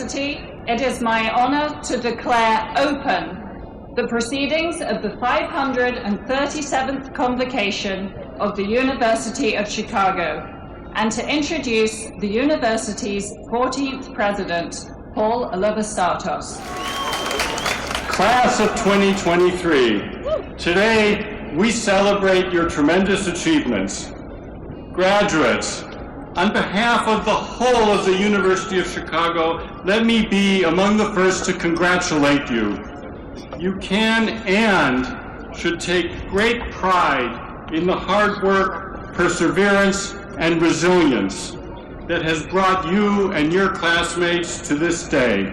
University, it is my honor to declare open the proceedings of the 537th Convocation of the University of Chicago and to introduce the university's 14th president, Paul Alivisatos. Class of 2023, today we celebrate your tremendous achievements. Graduates, on behalf of the whole of the University of Chicago, let me be among the first to congratulate you. You can and should take great pride in the hard work, perseverance, and resilience that has brought you and your classmates to this day.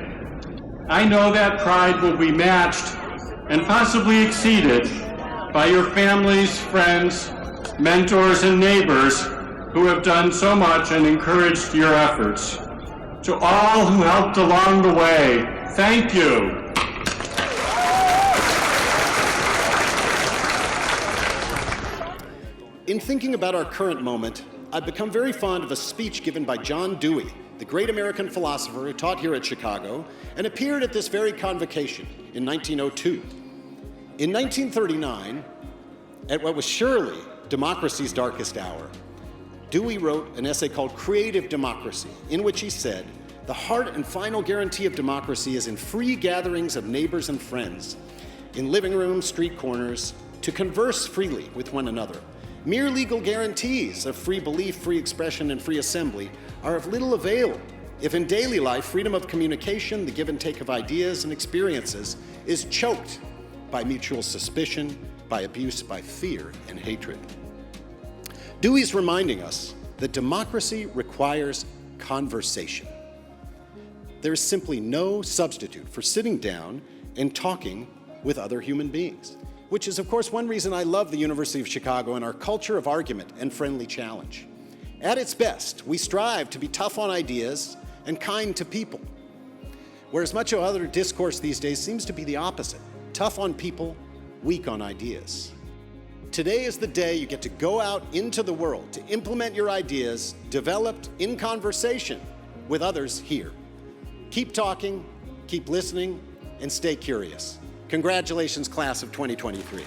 I know that pride will be matched and possibly exceeded by your families, friends, mentors, and neighbors who have done so much and encouraged your efforts. To all who helped along the way, thank you. In thinking about our current moment, I've become very fond of a speech given by John Dewey, the great American philosopher who taught here at Chicago and appeared at this very convocation in 1902. In 1939, at what was surely democracy's darkest hour, Dewey wrote an essay called Creative Democracy, in which he said, "The heart and final guarantee of democracy is in free gatherings of neighbors and friends, in living rooms, street corners, to converse freely with one another. Mere legal guarantees of free belief, free expression, and free assembly are of little avail if in daily life freedom of communication, the give and take of ideas and experiences, is choked by mutual suspicion, by abuse, by fear and hatred." Dewey's reminding us that democracy requires conversation. There is simply no substitute for sitting down and talking with other human beings, which is, of course, one reason I love the University of Chicago and our culture of argument and friendly challenge. At its best, we strive to be tough on ideas and kind to people, whereas much of other discourse these days seems to be the opposite: tough on people, weak on ideas. Today is the day you get to go out into the world to implement your ideas developed in conversation with others here. Keep talking, keep listening, and stay curious. Congratulations, class of 2023.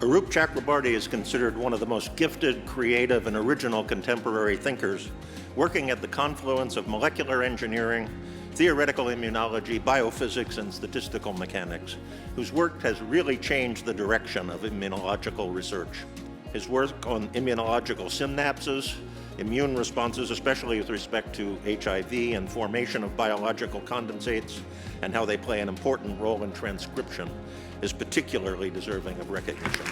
Arup Chakrabarty is considered one of the most gifted, creative, and original contemporary thinkers, working at the confluence of molecular engineering, theoretical immunology, biophysics, and statistical mechanics, whose work has really changed the direction of immunological research. His work on immunological synapses, immune responses, especially with respect to HIV and formation of biological condensates, and how they play an important role in transcription, is particularly deserving of recognition.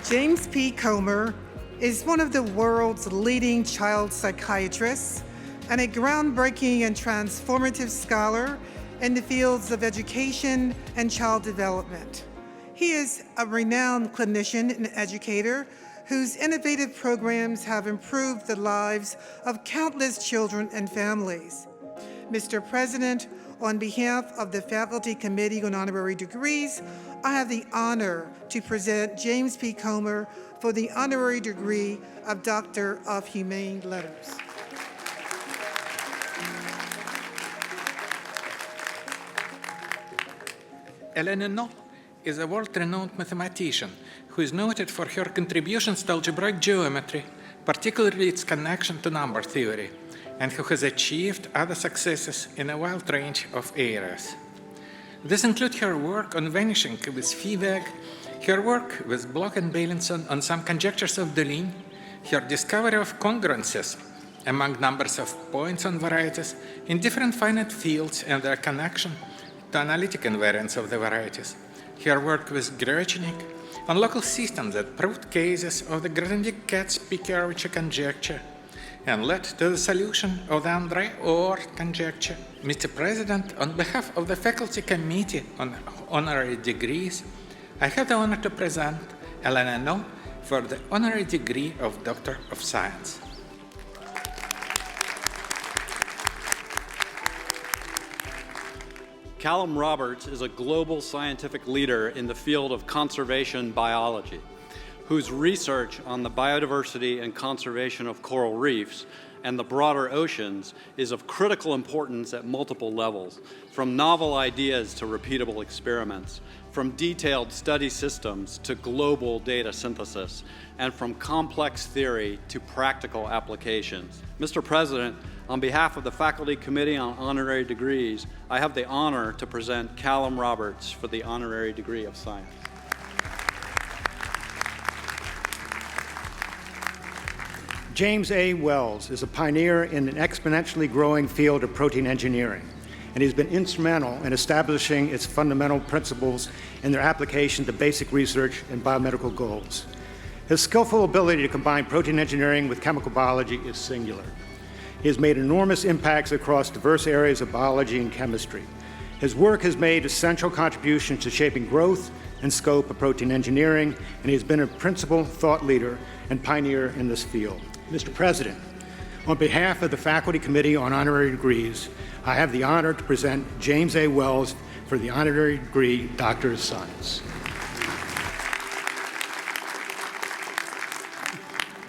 James P. Comer is one of the world's leading child psychiatrists and a groundbreaking and transformative scholar in the fields of education and child development. He is a renowned clinician and educator whose innovative programs have improved the lives of countless children and families. Mr. President, on behalf of the Faculty Committee on Honorary Degrees, I have the honor to present James P. Comer for the honorary degree of Doctor of Humane Letters. Elena No is a world-renowned mathematician who is noted for her contributions to algebraic geometry, particularly its connection to number theory, and who has achieved other successes in a wide range of areas. This includes her work on vanishing with phi-vag, her work with Bloch and Beilinson on some conjectures of Deligne, her discovery of congruences among numbers of points on varieties in different finite fields and their connection to analytic invariance of the varieties, her work with Gröchenik on local systems that proved cases of the Grothendieck-Katz-Picard conjecture and led to the solution of the André-Oort conjecture. Mr. President, on behalf of the Faculty Committee on Honorary Degrees, I have the honor to present Elena No for the honorary degree of Doctor of Science. Callum Roberts is a global scientific leader in the field of conservation biology, whose research on the biodiversity and conservation of coral reefs and the broader oceans is of critical importance at multiple levels, from novel ideas to repeatable experiments, from detailed study systems to global data synthesis, and from complex theory to practical applications. Mr. President, on behalf of the Faculty Committee on Honorary Degrees, I have the honor to present Callum Roberts for the Honorary Degree of Science. James A. Wells is a pioneer in an exponentially growing field of protein engineering, and he's been instrumental in establishing its fundamental principles and their application to basic research and biomedical goals. His skillful ability to combine protein engineering with chemical biology is singular. He has made enormous impacts across diverse areas of biology and chemistry. His work has made essential contributions to shaping growth and scope of protein engineering, and he has been a principal thought leader and pioneer in this field. Mr. President, on behalf of the Faculty Committee on Honorary Degrees, I have the honor to present James A. Wells for the Honorary Degree Doctor of Science.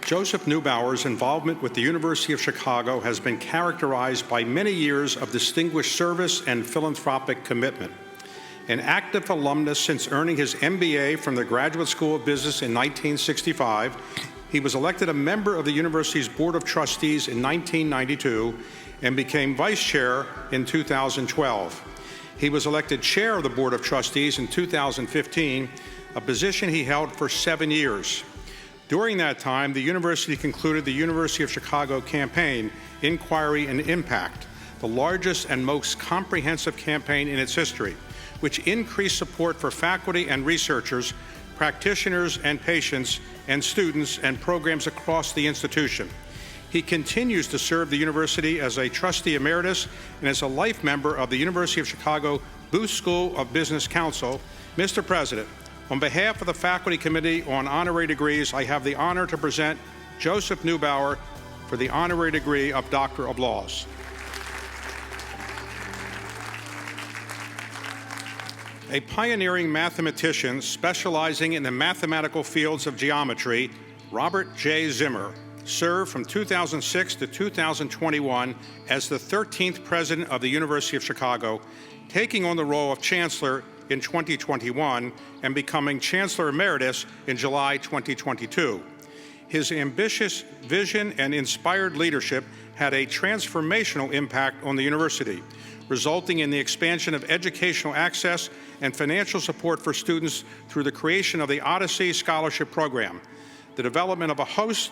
Joseph Neubauer's involvement with the University of Chicago has been characterized by many years of distinguished service and philanthropic commitment. An active alumnus since earning his MBA from the Graduate School of Business in 1965, he was elected a member of the university's Board of Trustees in 1992 and became vice chair in 2012. He was elected chair of the Board of Trustees in 2015, a position he held for 7 years. During that time, the university concluded the University of Chicago campaign, Inquiry and Impact, the largest and most comprehensive campaign in its history, which increased support for faculty and researchers, practitioners and patients, and students and programs across the institution. He continues to serve the university as a trustee emeritus and as a life member of the University of Chicago Booth School of Business Council. Mr. President, on behalf of the Faculty Committee on Honorary Degrees, I have the honor to present Joseph Neubauer for the Honorary Degree of Doctor of Laws. A pioneering mathematician specializing in the mathematical fields of geometry, Robert J. Zimmer served from 2006 to 2021 as the 13th president of the University of Chicago, taking on the role of chancellor in 2021 and becoming chancellor emeritus in July 2022. His ambitious vision and inspired leadership had a transformational impact on the university, resulting in the expansion of educational access and financial support for students through the creation of the Odyssey Scholarship Program, the development of a host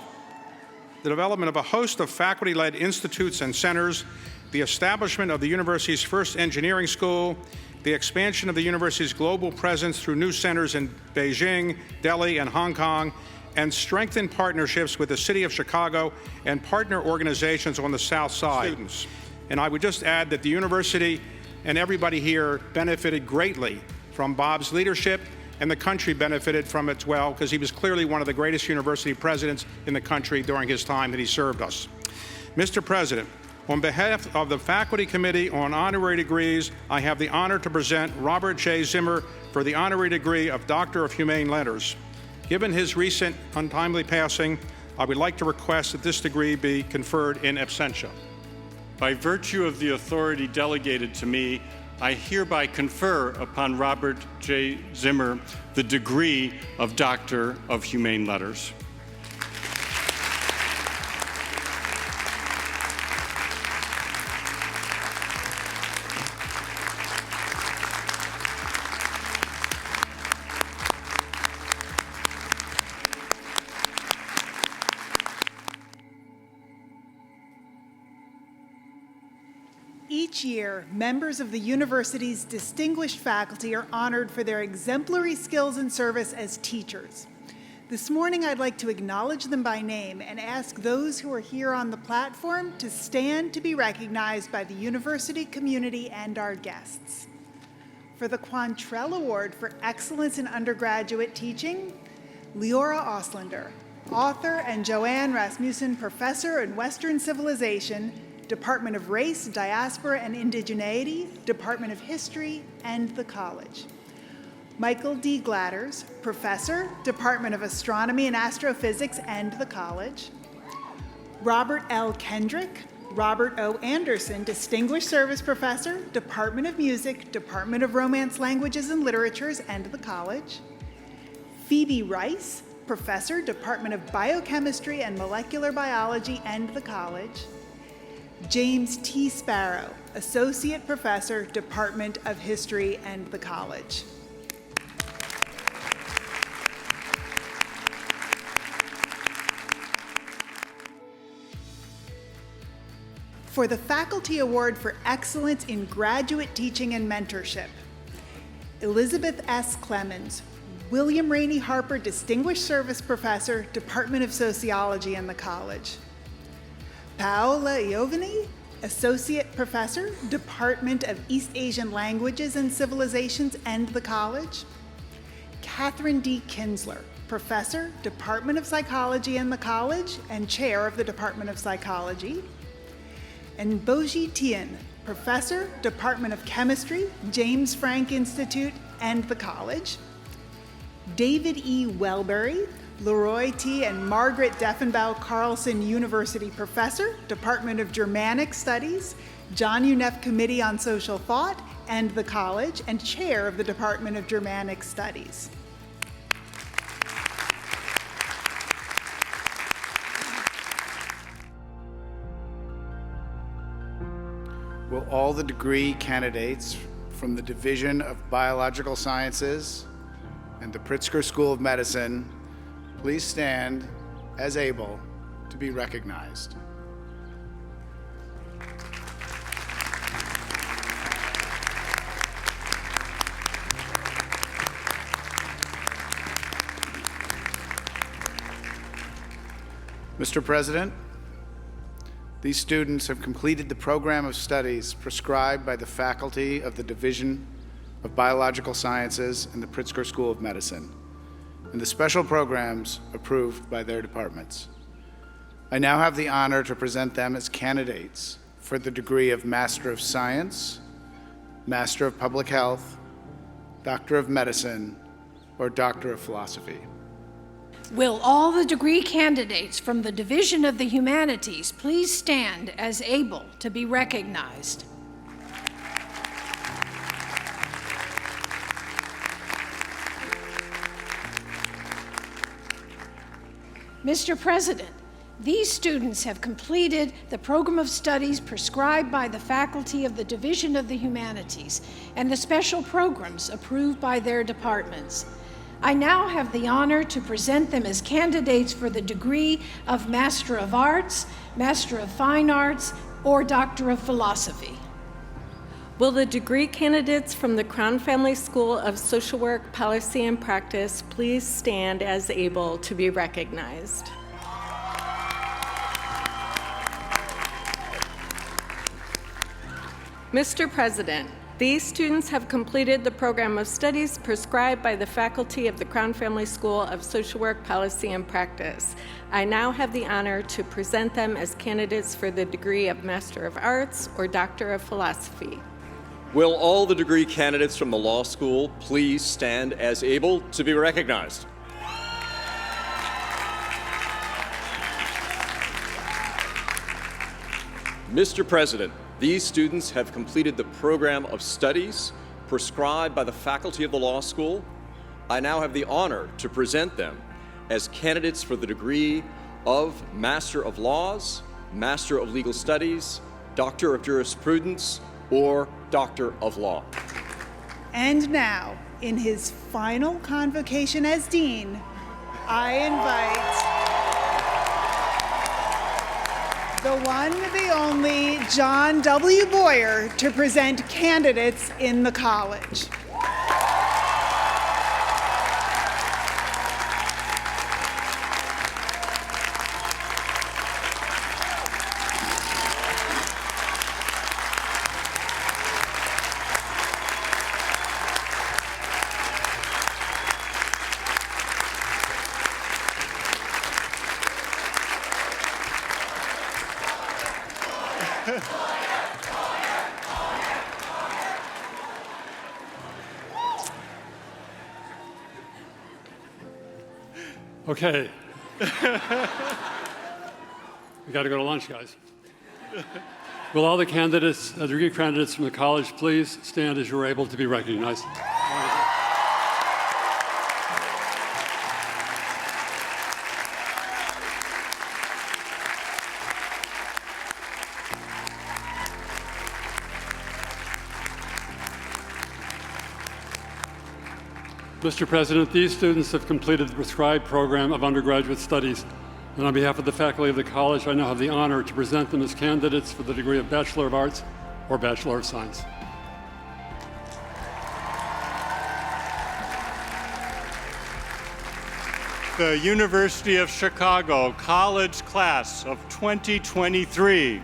of faculty-led institutes and centers, the establishment of the university's first engineering school, the expansion of the university's global presence through new centers in Beijing, Delhi, and Hong Kong, and strengthened partnerships with the City of Chicago and partner organizations on the South Side. Students. And I would just add that the university and everybody here benefited greatly from Bob's leadership, and the country benefited from it as well, because he was clearly one of the greatest university presidents in the country during his time that he served us. Mr. President, on behalf of the Faculty Committee on Honorary Degrees, I have the honor to present Robert J. Zimmer for the Honorary Degree of Doctor of Humane Letters. Given his recent untimely passing, I would like to request that this degree be conferred in absentia. By virtue of the authority delegated to me, I hereby confer upon Robert J. Zimmer the degree of Doctor of Humane Letters. Each year, members of the university's distinguished faculty are honored for their exemplary skills and service as teachers. This morning, I'd like to acknowledge them by name and ask those who are here on the platform to stand to be recognized by the university community and our guests. For the Conferral Award for Excellence in Undergraduate Teaching, Leora Oslander, author, and Joanne Rasmussen Professor in Western Civilization, Department of Race, Diaspora, and Indigeneity, Department of History, and the college. Michael D. Gladders, Professor, Department of Astronomy and Astrophysics, and the college. Robert L. Kendrick, Robert O. Anderson, Distinguished Service Professor, Department of Music, Department of Romance Languages and Literatures, and the college. Phoebe Rice, Professor, Department of Biochemistry and Molecular Biology, and the college. James T. Sparrow, Associate Professor, Department of History, and the college. For the Faculty Award for Excellence in Graduate Teaching and Mentorship, Elizabeth S. Clemens, William Rainey Harper, Distinguished Service Professor, Department of Sociology and the college. Paola Iovani, Associate Professor, Department of East Asian Languages and Civilizations and the college. Catherine D. Kinsler, Professor, Department of Psychology and the college, and Chair of the Department of Psychology. And Boji Tien, Professor, Department of Chemistry, James Franck Institute, and the college. David E. Welbury, Leroy T. and Margaret Deffenbaugh Carlson University Professor, Department of Germanic Studies, John Uneff Committee on Social Thought, and the college, and Chair of the Department of Germanic Studies. Will all the degree candidates from the Division of Biological Sciences and the Pritzker School of Medicine please stand as able to be recognized? Mr. President, these students have completed the program of studies prescribed by the faculty of the Division of Biological Sciences and the Pritzker School of Medicine, and the special programs approved by their departments. I now have the honor to present them as candidates for the degree of Master of Science, Master of Public Health, Doctor of Medicine, or Doctor of Philosophy. Will all the degree candidates from the Division of the Humanities please stand as able to be recognized? Mr. President, these students have completed the program of studies prescribed by the faculty of the Division of the Humanities and the special programs approved by their departments. I now have the honor to present them as candidates for the degree of Master of Arts, Master of Fine Arts, or Doctor of Philosophy. Will the degree candidates from the Crown Family School of Social Work, Policy, and Practice please stand as able to be recognized? Mr. President, these students have completed the program of studies prescribed by the faculty of the Crown Family School of Social Work, Policy, and Practice. I now have the honor to present them as candidates for the degree of Master of Arts or Doctor of Philosophy. Will all the degree candidates from the law school please stand as able to be recognized? Mr. President, these students have completed the program of studies prescribed by the faculty of the law school. I now have the honor to present them as candidates for the degree of Master of Laws, Master of Legal Studies, Doctor of Jurisprudence, or Doctor of Law. And now, in his final convocation as Dean, I invite the one, the only, John W. Boyer, to present candidates in the college. Okay. We got to go to lunch, guys. Will all the candidates, degree candidates from the college, please stand as you are able to be recognized? Mr. President, these students have completed the prescribed program of undergraduate studies, and on behalf of the faculty of the college, I now have the honor to present them as candidates for the degree of Bachelor of Arts or Bachelor of Science. The University of Chicago College Class of 2023.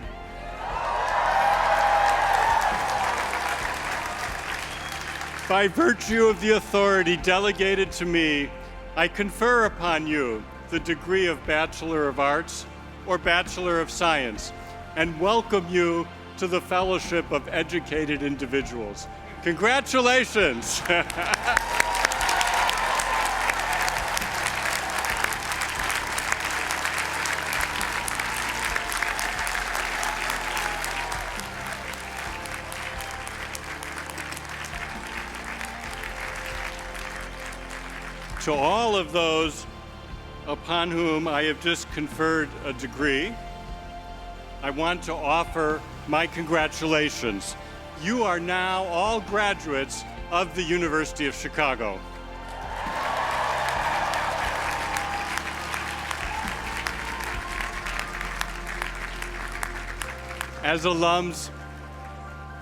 By virtue of the authority delegated to me, I confer upon you the degree of Bachelor of Arts or Bachelor of Science, and welcome you to the Fellowship of Educated Individuals. Congratulations! To all of those upon whom I have just conferred a degree, I want to offer my congratulations. You are now all graduates of the University of Chicago. As alums,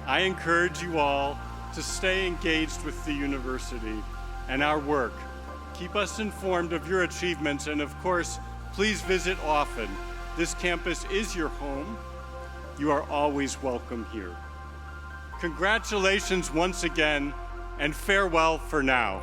I encourage you all to stay engaged with the university and our work. Keep us informed of your achievements, and of course, please visit often. This campus is your home. You are always welcome here. Congratulations once again, and farewell for now.